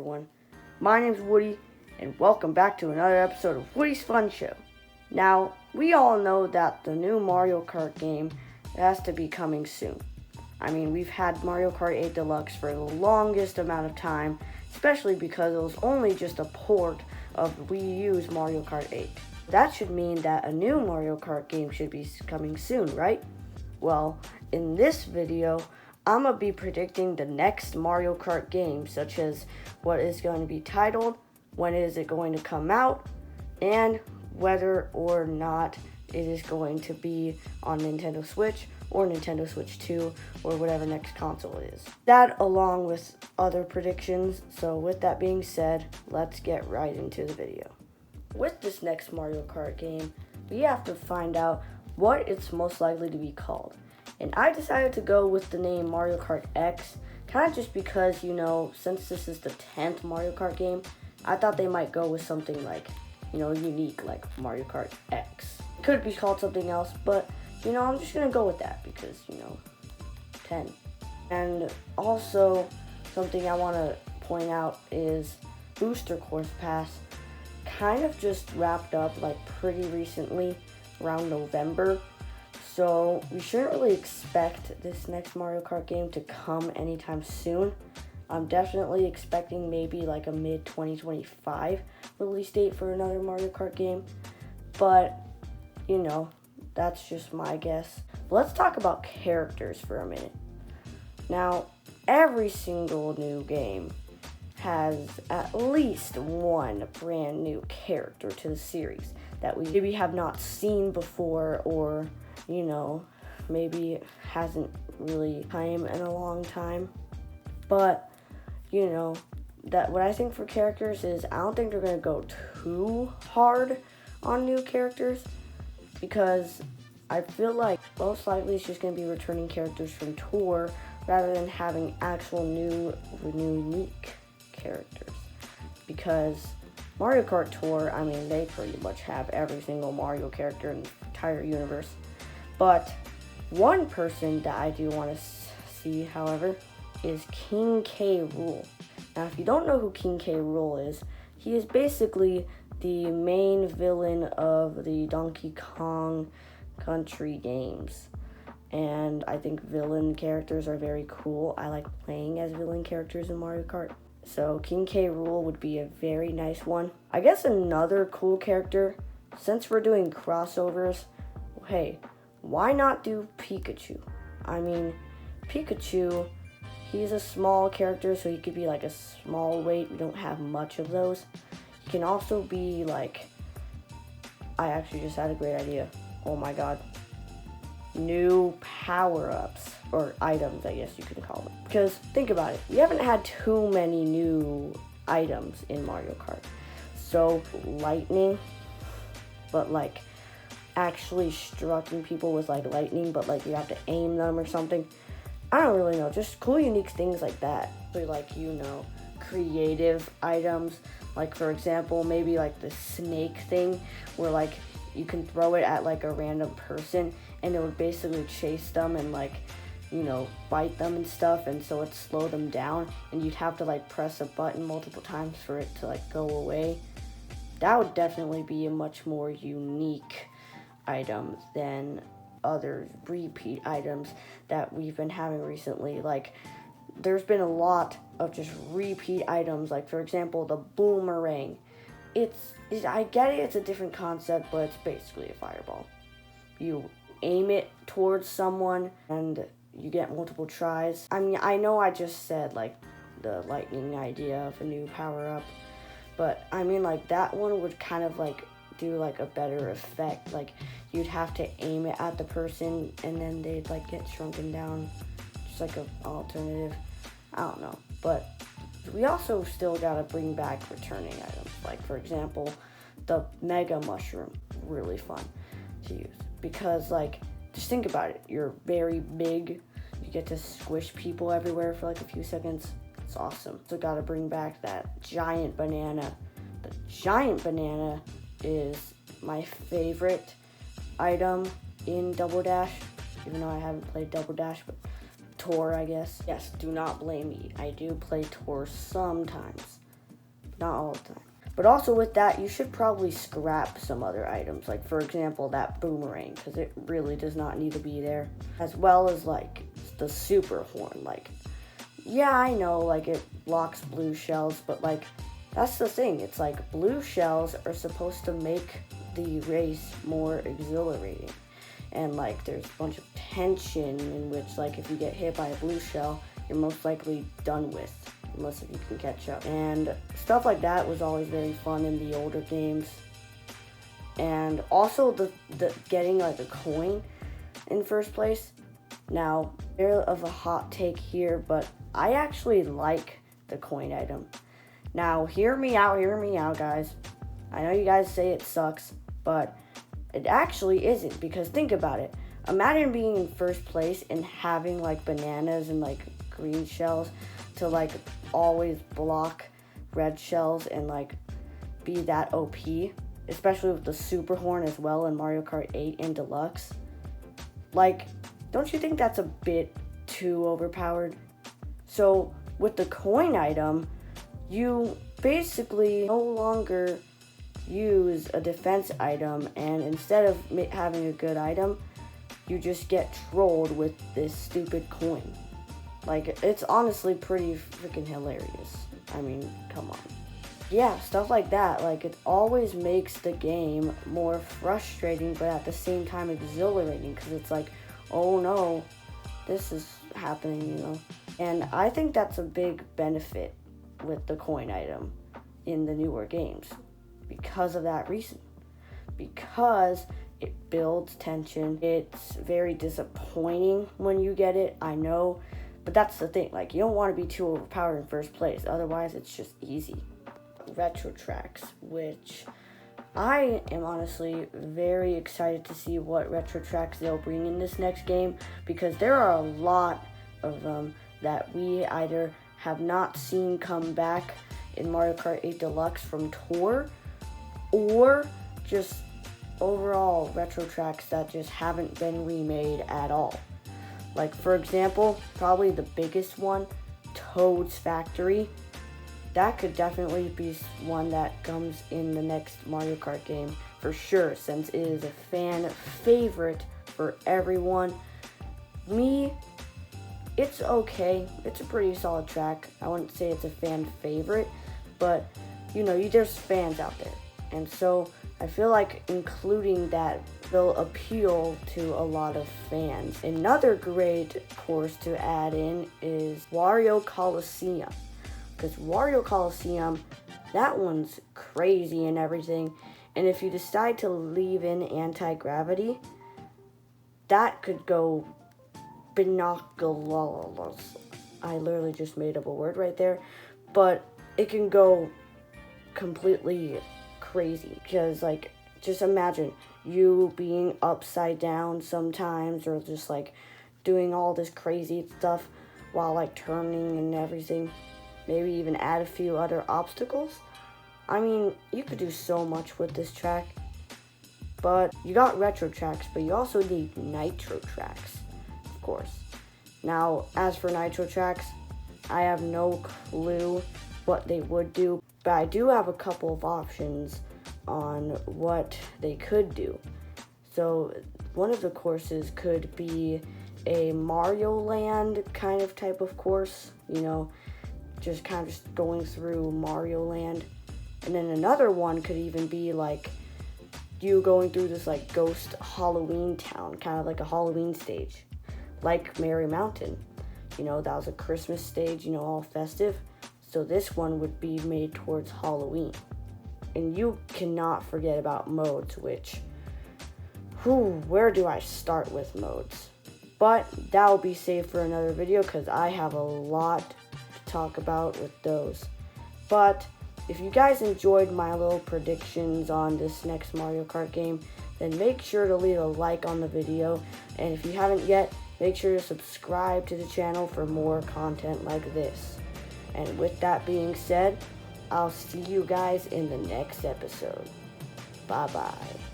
Everyone, my name's Woody, and welcome back to another episode of Woody's Fun Show. Now, we all know that the new Mario Kart game has to be coming soon. I mean, we've had Mario Kart 8 Deluxe for the longest amount of time, especially because it was only just a port of Wii U's Mario Kart 8. That should mean that a new Mario Kart game should be coming soon, right? Well, in this video, I'm going to be predicting the next Mario Kart game, such as what is going to be titled, when is it going to come out, and whether or not it is going to be on Nintendo Switch or Nintendo Switch 2 or whatever next console is. That along with other predictions, so with that being said, let's get right into the video. With this next Mario Kart game, we have to find out what it's most likely to be called. And I decided to go with the name Mario Kart X, kind of just because, since this is the 10th Mario Kart game, I thought they might go with something like, unique, like Mario Kart X. It could be called something else, but, I'm just going to go with that because, 10. And also, something I want to point out is Booster Course Pass kind of just wrapped up, pretty recently, around November. So we shouldn't really expect this next Mario Kart game to come anytime soon. I'm definitely expecting maybe like a mid-2025 release date for another Mario Kart game. But, that's just my guess. Let's talk about characters for a minute. Now, every single new game has at least one brand new character to the series that we maybe have not seen before, or maybe hasn't really come in a long time. But, that what I think for characters is I don't think they're going to go too hard on new characters, because I feel like most likely it's just going to be returning characters from Tour rather than having actual new unique characters. Because Mario Kart Tour, they pretty much have every single Mario character in the entire universe. But one person that I do want to see, however, is King K. Rool. Now, if you don't know who King K. Rool is, he is basically the main villain of the Donkey Kong Country games. And I think villain characters are very cool. I like playing as villain characters in Mario Kart. So King K. Rool would be a very nice one. I guess another cool character, since we're doing crossovers, hey, why not do Pikachu? Pikachu, he's a small character, so he could be like a small weight. We don't have much of those. He can also be I actually just had a great idea. Oh my god. New power-ups, or items, I guess you can call them. Because think about it, we haven't had too many new items in Mario Kart. So lightning, but actually striking people with lightning, but you have to aim them or something. I don't really know, just cool unique things like that. Creative items, for example, maybe the snake thing, where you can throw it at a random person and it would basically chase them and bite them and stuff, and so it'd slow them down, and you'd have to press a button multiple times for it to go away. That would definitely be a much more unique item than other repeat items that we've been having recently. There's been a lot of just repeat items, for example, the boomerang. I get it, it's a different concept, but it's basically a fireball. You aim it towards someone and you get multiple tries. I know I just said the lightning idea of a new power-up, but that one would kind of do a better effect. You'd have to aim it at the person and then they'd get shrunken down, just an alternative. I don't know, but we also still gotta bring back returning items, for example, the Mega Mushroom. Really fun to use because just think about it, you're very big, you get to squish people everywhere for a few seconds. It's awesome. So gotta bring back that giant banana. The giant banana is my favorite item in Double Dash, even though I haven't played Double Dash, but Tour, I guess. Yes, do not blame me. I do play Tour sometimes. not all the time. But also with that, you should probably scrap some other items. Like, for example, that boomerang, because it really does not need to be there. As well as, like, the super horn. Like, yeah, I know, like, it blocks blue shells, but, like, that's the thing. It's like blue shells are supposed to make the race more exhilarating. And, like, there's a bunch of tension in which, like, if you get hit by a blue shell, you're most likely done with. Unless if you can catch up. And stuff like that was always very fun in the older games. And also the getting like a coin in first place. Now, bit of a hot take here, but I actually like the coin item. Now, hear me out, guys. I know you guys say it sucks, but it actually isn't, because think about it. Imagine being in first place and having like bananas and like green shells to like always block red shells and like be that OP, especially with the super horn as well in Mario Kart 8 and Deluxe. Like, don't you think that's a bit too overpowered? So with the coin item, you basically no longer use a defense item, and instead of having a good item, you just get trolled with this stupid coin. Like, it's honestly pretty freaking hilarious. I mean, come on. Yeah, stuff like that. Like, it always makes the game more frustrating, but at the same time exhilarating, because it's like, oh no, this is happening, you know? And I think that's a big benefit with the coin item in the newer games because of that reason. Because it builds tension. It's very disappointing when you get it, I know. But that's the thing, like, you don't want to be too overpowered in first place, otherwise it's just easy. Retro tracks, which I am honestly very excited to see what retro tracks they'll bring in this next game, because there are a lot of them that we either have not seen come back in Mario Kart 8 Deluxe from Tour, or just overall retro tracks that just haven't been remade at all. Like, for example, probably the biggest one, Toad's Factory. That could definitely be one that comes in the next Mario Kart game for sure, since it is a fan favorite for everyone. Me, it's okay. It's a pretty solid track. I wouldn't say it's a fan favorite, but, you know, there's fans out there. And so I feel like including that will appeal to a lot of fans. Another great course to add in is Wario Coliseum. Because Wario Coliseum, that one's crazy and everything. And if you decide to leave in anti-gravity, that could go binoculars. I literally just made up a word right there. But it can go completely crazy, because like, just imagine you being upside down sometimes, or just like doing all this crazy stuff while like turning and everything. Maybe even add a few other obstacles. I mean, you could do so much with this track. But you got retro tracks, but you also need nitro tracks, of course. Now, as for nitro tracks, I have no clue what they would do, but I do have a couple of options on what they could do. So one of the courses could be a Mario Land kind of type of course, you know, just kind of just going through Mario Land. And then another one could even be like you going through this like ghost Halloween town, kind of like a Halloween stage, like Merry Mountain. You know, that was a Christmas stage, you know, all festive. So this one would be made towards Halloween. And you cannot forget about modes, which, where do I start with modes? But that'll be saved for another video, because I have a lot to talk about with those. But if you guys enjoyed my little predictions on this next Mario Kart game, then make sure to leave a like on the video. And if you haven't yet, make sure to subscribe to the channel for more content like this. And with that being said, I'll see you guys in the next episode. Bye-bye.